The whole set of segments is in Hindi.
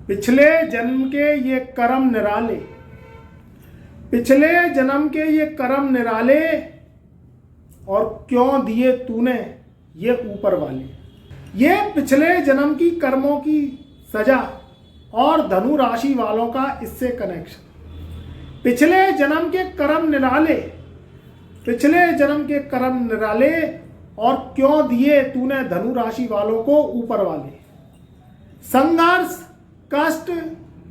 पिछले जन्म के ये कर्म निराले, पिछले जन्म के ये कर्म निराले, और क्यों दिए तूने ये ऊपर वाले। ये पिछले जन्म की कर्मों की सजा और धनु राशि वालों का इससे कनेक्शन। पिछले जन्म के कर्म निराले, पिछले जन्म के कर्म निराले, और क्यों दिए तूने धनु राशि वालों को ऊपर वाले। संघर्ष, कष्ट,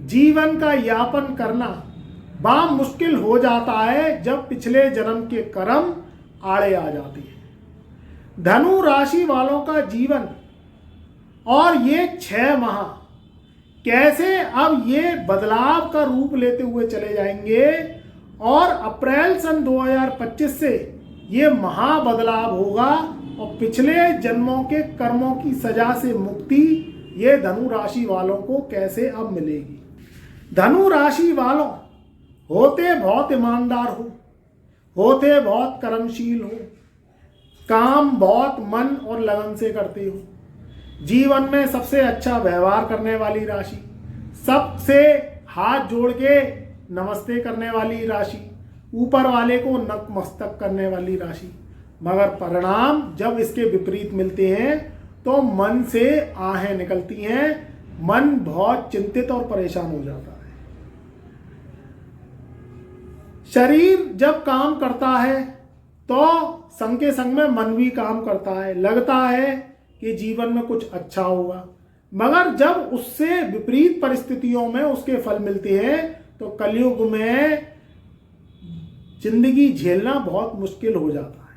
जीवन का यापन करना बाम मुश्किल हो जाता है जब पिछले जन्म के कर्म आड़े आ जाते हैं। धनु राशि वालों का जीवन और ये 6 माह कैसे अब ये बदलाव का रूप लेते हुए चले जाएंगे, और अप्रैल सन 2025 से ये महा बदलाव होगा और पिछले जन्मों के कर्मों की सजा से मुक्ति ये धनु राशि वालों को कैसे अब मिलेगी। धनु राशि वालों, होते बहुत ईमानदार हो, होते बहुत कर्मशील हो, काम बहुत मन और लगन से करते हो, जीवन में सबसे अच्छा व्यवहार करने वाली राशि, सबसे हाथ जोड़ के नमस्ते करने वाली राशि, ऊपर वाले को नतमस्तक करने वाली राशि। मगर परिणाम जब इसके विपरीत मिलते हैं तो मन से आहें निकलती हैं, मन बहुत चिंतित और परेशान हो जाता है। शरीर जब काम करता है तो संग के संग में मन भी काम करता है, लगता है कि जीवन में कुछ अच्छा होगा, मगर जब उससे विपरीत परिस्थितियों में उसके फल मिलते हैं तो कलयुग में जिंदगी झेलना बहुत मुश्किल हो जाता है।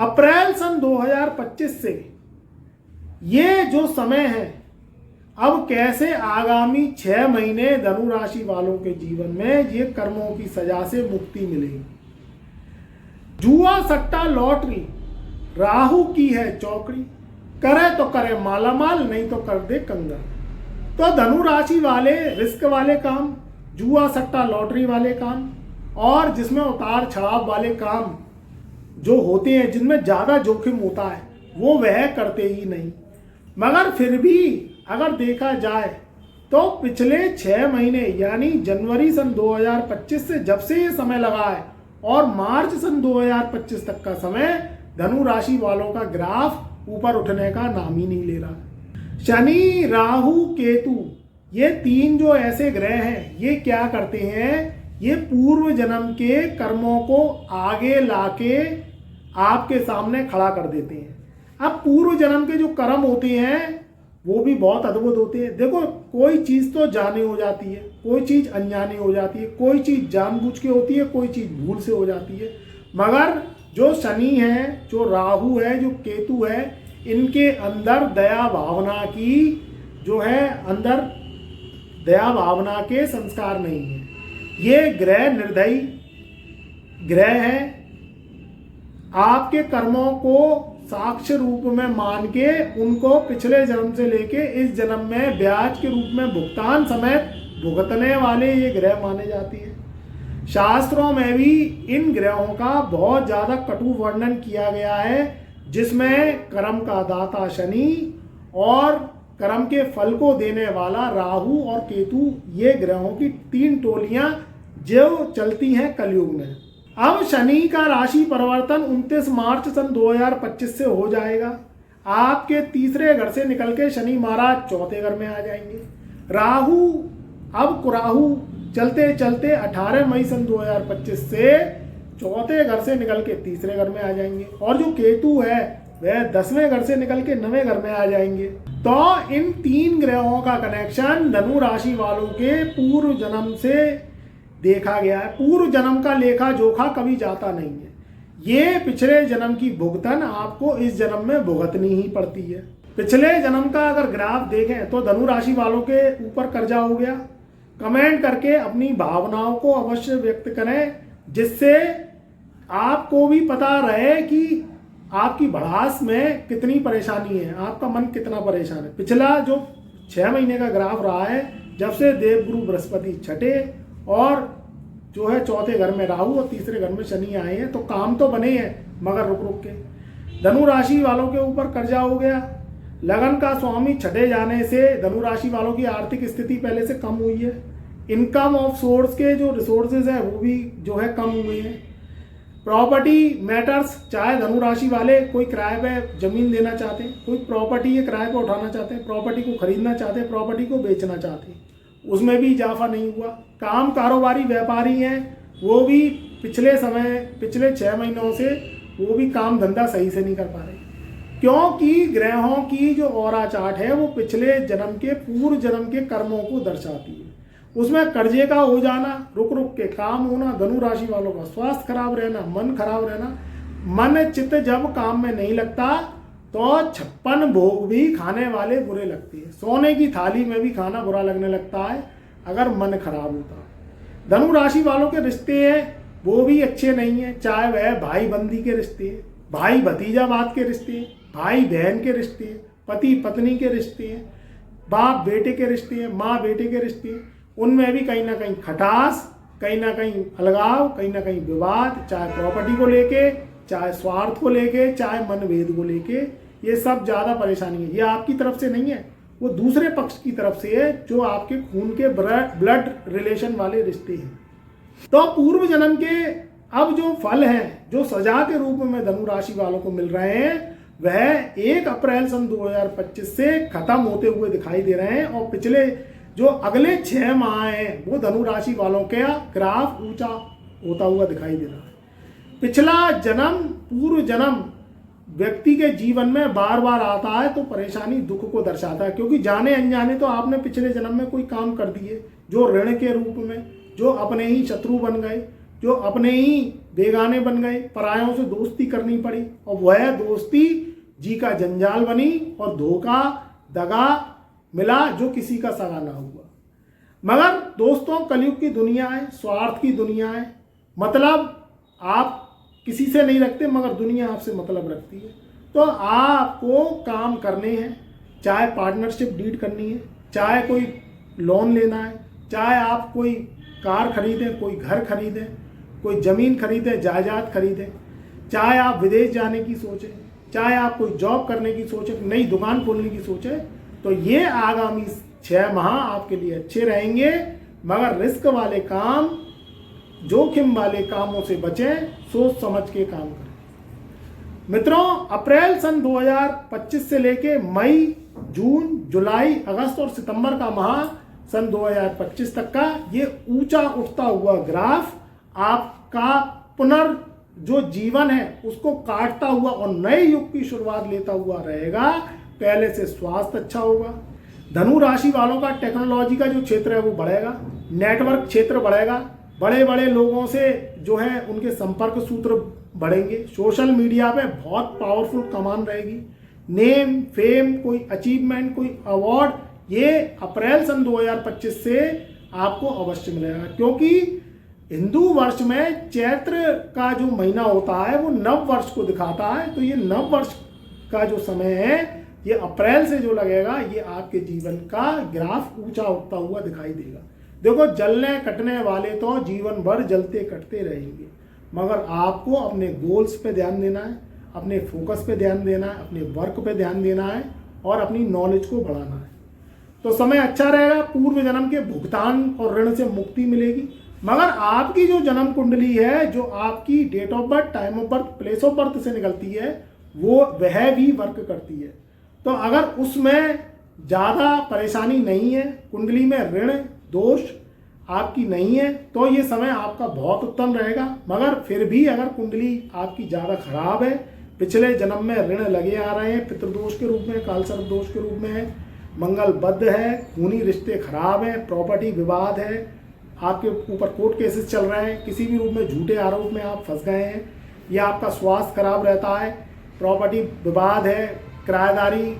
अप्रैल सन 2025 से ये जो समय है, अब कैसे आगामी 6 महीने धनु राशि वालों के जीवन में ये कर्मों की सजा से मुक्ति मिलेगी। जुआ, सट्टा, लॉटरी राहु की है चौकड़ी, करे तो करे मालामाल, नहीं तो कर दे कंगाल। तो धनु राशि वाले रिस्क वाले काम, जुआ, सट्टा, लॉटरी वाले काम, और जिसमें उतार चढ़ाव वाले काम जो होते हैं, जिनमें ज़्यादा जोखिम होता है, वो वह करते ही नहीं। मगर फिर भी अगर देखा जाए तो पिछले 6 महीने यानी जनवरी सन 2025 से जब से ये समय लगा है और मार्च सन 2025 तक का समय, धनु राशि वालों का ग्राफ ऊपर उठने का नाम ही नहीं ले रहा। शनि, राहु, केतु, ये 3 जो ऐसे ग्रह हैं, ये क्या करते हैं, ये पूर्व जन्म के कर्मों को आगे लाके आपके सामने खड़ा कर देते हैं। अब पूर्व जन्म के जो कर्म होते हैं वो भी बहुत अद्भुत होते हैं। देखो, कोई चीज़ तो जाने हो जाती है, कोई चीज़ अनजाने हो जाती है, कोई चीज़ जानबूझ के होती है, कोई चीज़ भूल से हो जाती है। मगर जो शनि है, जो राहु है, जो केतु है, इनके अंदर दया भावना की जो है, अंदर दया भावना के संस्कार नहीं है। ये ग्रह निर्दयी ग्रह है, आपके कर्मों को साक्ष्य रूप में मान के उनको पिछले जन्म से लेके इस जन्म में ब्याज के रूप में भुगतान समेत भुगतने वाले ये ग्रह माने जाते हैं। शास्त्रों में भी इन ग्रहों का बहुत ज़्यादा कटु वर्णन किया गया है, जिसमें कर्म का दाता शनि और कर्म के फल को देने वाला राहु और केतु, ये ग्रहों की 3 टोलियां जो चलती हैं कलयुग में। अब शनि का राशि परिवर्तन 29 मार्च सन 2025 से हो जाएगा। आपके तीसरे घर से निकल के शनि महाराज चौथे घर में आ जाएंगे। राहु चलते चलते 18 मई सन 2025 से चौथे घर से निकल के तीसरे घर में आ जाएंगे, और जो केतु है वह 10वें घर से निकल के 9वें घर में आ जाएंगे। तो इन 3 ग्रहों का कनेक्शन धनु राशि वालों के पूर्व जन्म से देखा गया है। पूर्व जन्म का लेखा जोखा कभी जाता नहीं है, ये पिछले जन्म की भुगतन आपको इस जन्म में भुगतनी ही पड़ती है। पिछले जन्म का अगर ग्राफ देखें तो धनु राशि वालों के ऊपर कर्जा हो गया। कमेंट करके अपनी भावनाओं को अवश्य व्यक्त करें, जिससे आपको भी पता रहे कि आपकी भड़ास में कितनी परेशानी है, आपका मन कितना परेशान है। पिछला जो 6 महीने का ग्राफ रहा है, जब से देवगुरु बृहस्पति छठे और जो है चौथे घर में राहु और तीसरे घर में शनि आए हैं, तो काम तो बने हैं मगर रुक रुक के। धनु राशि वालों के ऊपर कर्जा हो गया, लगन का स्वामी छठे जाने से धनु राशि वालों की आर्थिक स्थिति पहले से कम हुई है। इनकम ऑफ सोर्स के जो रिसोर्सेज है वो भी जो है कम हुए हैं। प्रॉपर्टी मैटर्स, चाहे धनु राशि वाले कोई किराए पे जमीन देना चाहते हैं, कोई प्रॉपर्टी ये किराए पे उठाना चाहते हैं, प्रॉपर्टी को खरीदना चाहते हैं, प्रॉपर्टी को बेचना चाहते हैं, उसमें भी इजाफा नहीं हुआ। काम कारोबारी व्यापारी हैं वो भी पिछले 6 महीनों से वो भी काम धंधा सही से नहीं कर पा रहे, क्योंकि ग्रहों की जो ऑरा चार्ट है वो पिछले जन्म के पूर्व जन्म के कर्मों को दर्शाती है। उसमें कर्जे का हो जाना, रुक रुक के काम होना, धनु राशि वालों का स्वास्थ्य खराब रहना, मन खराब रहना। मन चित्त जब काम में नहीं लगता तो 56 भोग भी खाने वाले बुरे लगते हैं। सोने की थाली में भी खाना बुरा लगने लगता है अगर मन खराब होता। धनु राशि वालों के रिश्ते हैं वो भी अच्छे नहीं है, चाहे वह भाई बंदी के रिश्ते हैं, भाई भतीजावाद के रिश्ते हैं, भाई बहन के रिश्ते हैं, पति पत्नी के रिश्ते हैं, बाप बेटे के रिश्ते हैं, माँ बेटे के रिश्ते हैं। उनमें भी कहीं ना कहीं खटास, कहीं ना कहीं अलगाव, कहीं ना कहीं विवाद, चाहे प्रॉपर्टी को लेके, चाहे स्वार्थ को लेके, चाहे मनभेद को लेके, ये सब ज़्यादा परेशानी है। ये आपकी तरफ से नहीं है, वो दूसरे पक्ष की तरफ से है, जो आपके खून के ब्लड रिलेशन वाले रिश्ते हैं। तो पूर्व जन्म के अब जो फल हैं, जो सजा के रूप में धनु राशि वालों को मिल रहे हैं, वह 1 अप्रैल सन 2025 से खत्म होते हुए दिखाई दे रहे हैं। और पिछले जो अगले 6 माह हैं वो धनु राशि वालों का ग्राफ ऊंचा होता हुआ दिखाई दे रहा है। पिछला जन्म, पूर्व जन्म व्यक्ति के जीवन में बार बार आता है तो परेशानी दुख को दर्शाता है, क्योंकि जाने अनजाने तो आपने पिछले जन्म में कोई काम कर दिए जो ऋण के रूप में, जो अपने ही शत्रु बन गए, जो अपने ही बेगाने बन गए, परायों से दोस्ती करनी पड़ी और वह दोस्ती जी का जंजाल बनी और धोखा दगा मिला जो किसी का सगा ना हुआ। मगर दोस्तों, कलयुग की दुनिया है, स्वार्थ की दुनिया है। मतलब आप किसी से नहीं रखते मगर दुनिया आपसे मतलब रखती है। तो आपको काम करने हैं, चाहे पार्टनरशिप डीड करनी है, चाहे कोई लोन लेना है, चाहे आप कोई कार खरीदें, कोई घर खरीदें, कोई ज़मीन खरीदें, जायदाद खरीदें, चाहे आप विदेश जाने की सोचें, चाहे आप कोई जॉब करने की सोचें, नई दुकान खोलने की सोचें, तो ये आगामी 6 माह आपके लिए अच्छे रहेंगे। मगर रिस्क वाले काम, जोखिम वाले कामों से बचें, सोच समझ के काम करें। मित्रों, अप्रैल सन 2025 से लेके मई, जून, जुलाई, अगस्त और सितंबर का माह सन 2025 तक का ये ऊंचा उठता हुआ ग्राफ आपका जो जीवन है उसको काटता हुआ और नए युग की शुरुआत लेता हुआ रहेगा। पहले से स्वास्थ्य अच्छा होगा, धनु राशि वालों का टेक्नोलॉजी का जो क्षेत्र है वो बढ़ेगा, नेटवर्क क्षेत्र बढ़ेगा, बड़े बड़े लोगों से जो है उनके संपर्क सूत्र बढ़ेंगे, सोशल मीडिया पे बहुत पावरफुल कमान रहेगी, नेम फेम, कोई अचीवमेंट, कोई अवार्ड, ये अप्रैल सन 2025 से आपको अवश्य मिलेगा। क्योंकि हिंदू वर्ष में चैत्र का जो महीना होता है वो नव वर्ष को दिखाता है। तो ये नव वर्ष का जो समय है ये अप्रैल से जो लगेगा ये आपके जीवन का ग्राफ ऊंचा उठता हुआ दिखाई देगा। देखो, जलने कटने वाले तो जीवन भर जलते कटते रहेंगे, मगर आपको अपने गोल्स पे ध्यान देना है, अपने फोकस पे ध्यान देना है, अपने वर्क पे ध्यान देना है और अपनी नॉलेज को बढ़ाना है। तो समय अच्छा रहेगा, पूर्व जन्म के भुगतान और ऋण से मुक्ति मिलेगी। मगर आपकी जो जन्म कुंडली है, जो आपकी date of birth, time of birth, place of birth से निकलती है, वह भी वर्क करती है। तो अगर उसमें ज़्यादा परेशानी नहीं है, कुंडली में ऋण दोष आपकी नहीं है, तो ये समय आपका बहुत उत्तम रहेगा। मगर फिर भी अगर कुंडली आपकी ज़्यादा खराब है, पिछले जन्म में ऋण लगे आ रहे हैं, पितृदोष के रूप में, कालसर्प दोष के रूप में है, मंगल बद्ध है, खूनी रिश्ते खराब हैं, प्रॉपर्टी विवाद है, आपके ऊपर कोर्ट केसेस चल रहे हैं, किसी भी रूप में झूठे आरोप में आप फंस गए हैं, या आपका स्वास्थ्य खराब रहता है, प्रॉपर्टी विवाद है, किराएदारी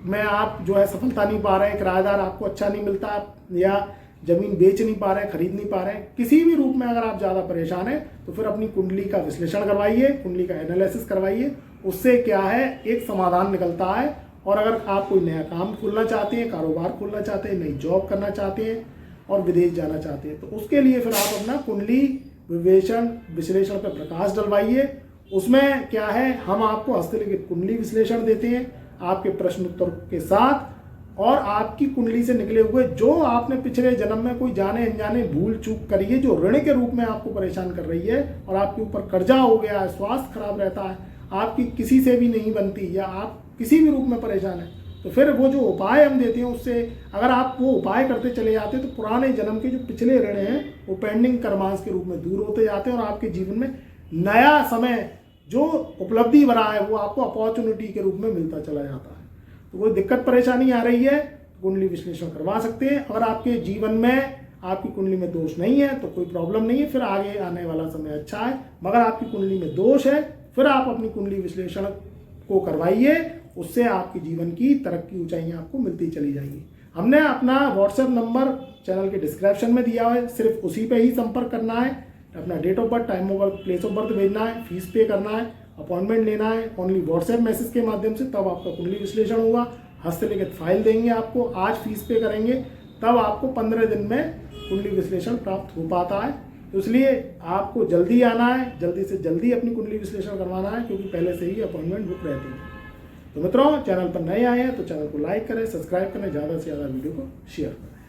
में आप जो है सफलता नहीं पा रहे हैं, किराएदार आपको अच्छा नहीं मिलता, या जमीन बेच नहीं पा रहे हैं, खरीद नहीं पा रहे हैं, किसी भी रूप में अगर आप ज़्यादा परेशान हैं तो फिर अपनी कुंडली का विश्लेषण करवाइए, कुंडली का एनालिसिस करवाइए। उससे क्या है, एक समाधान निकलता है। और अगर आप कोई नया काम खोलना चाहते हैं, कारोबार खोलना चाहते हैं, नई जॉब करना चाहते हैं और विदेश जाना चाहते हैं, तो उसके लिए फिर आप अपना कुंडली विश्लेषण पर प्रकाश डलवाइए। उसमें क्या है, हम आपको हस्तलिखित कुंडली विश्लेषण देते हैं, आपके प्रश्न उत्तर के साथ और आपकी कुंडली से निकले हुए जो आपने पिछले जन्म में कोई जाने अनजाने भूल चूक करी है, जो ऋण के रूप में आपको परेशान कर रही है और आपके ऊपर कर्जा हो गया है, स्वास्थ्य खराब रहता है, आपकी किसी से भी नहीं बनती या आप किसी भी रूप में परेशान हैं, तो फिर वो जो उपाय हम देते हैं उससे अगर आप वो उपाय करते चले जाते हैं तो पुराने जन्म के जो पिछले ऋण हैं वो पेंडिंग कर्मांश के रूप में दूर होते जाते हैं और आपके जीवन में नया समय जो उपलब्धि भरा है वो आपको अपॉर्चुनिटी के रूप में मिलता चला जाता है। तो कोई दिक्कत परेशानी आ रही है कुंडली विश्लेषण करवा सकते हैं। अगर आपके जीवन में आपकी कुंडली में दोष नहीं है तो कोई प्रॉब्लम नहीं है, फिर आगे आने वाला समय अच्छा है। मगर आपकी कुंडली में दोष है फिर आप अपनी कुंडली विश्लेषण को करवाइए, उससे आपके जीवन की तरक्की ऊंचाइयां आपको मिलती चली जाएंगी। हमने अपना व्हाट्सएप नंबर चैनल के डिस्क्रिप्शन में दिया है, सिर्फ उसी पे ही संपर्क करना है, अपना date of birth, time of birth, place of birth भेजना है, फीस पे करना है, अपॉइंटमेंट लेना है ओनली व्हाट्सएप मैसेज के माध्यम से, तब आपका कुंडली विश्लेषण होगा। हस्तलिखित फाइल देंगे आपको, आज फीस पे करेंगे तब आपको 15 दिन में कुंडली विश्लेषण प्राप्त हो पाता है। तो इसलिए आपको जल्दी आना है, जल्दी से जल्दी अपनी कुंडली विश्लेषण करवाना है क्योंकि पहले से ही अपॉइंटमेंट बुक रहती है। तो मित्रों, चैनल पर नए आए हैं तो चैनल को लाइक करें, सब्सक्राइब करें, ज़्यादा से ज़्यादा वीडियो को शेयर करें।